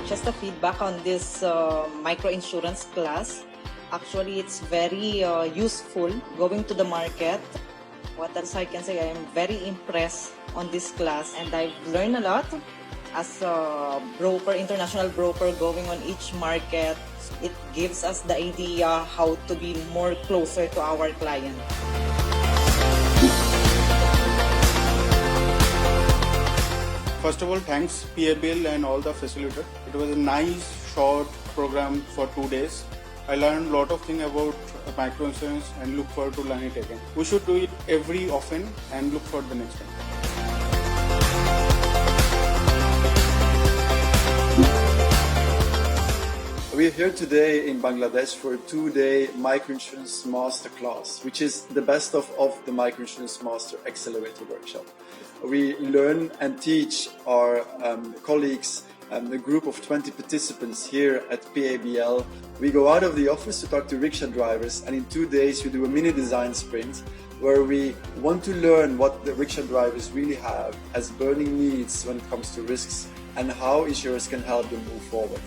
Just a feedback on this microinsurance class. Actually, it's very useful going to the market. What else I can say? I am very impressed on this class, and I've learned a lot as a broker, international broker, going on each market. It gives us the idea how to be more closer to our client. First of all, thanks PABL and all the facilitators. It was a nice short program for 2 days. I learned a lot of things about microinsurance and look forward to learning it again. We should do it every often and look forward to the next time. We are here today in Bangladesh for a 2-day Microinsurance Masterclass, which is the best of the Microinsurance Master Accelerator Workshop. We learn and teach our colleagues, a group of 20 participants here at PABL. We go out of the office to talk to rickshaw drivers, and in 2 days we do a mini design sprint where we want to learn what the rickshaw drivers really have as burning needs when it comes to risks and how insurers can help them move forward.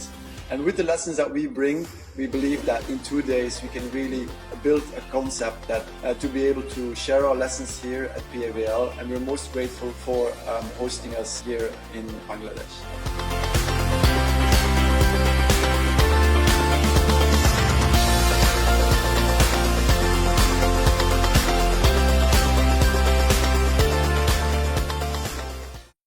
And with the lessons that we bring, we believe that in 2 days we can really build a concept that to be able to share our lessons here at PABL, and we're most grateful for hosting us here in Bangladesh.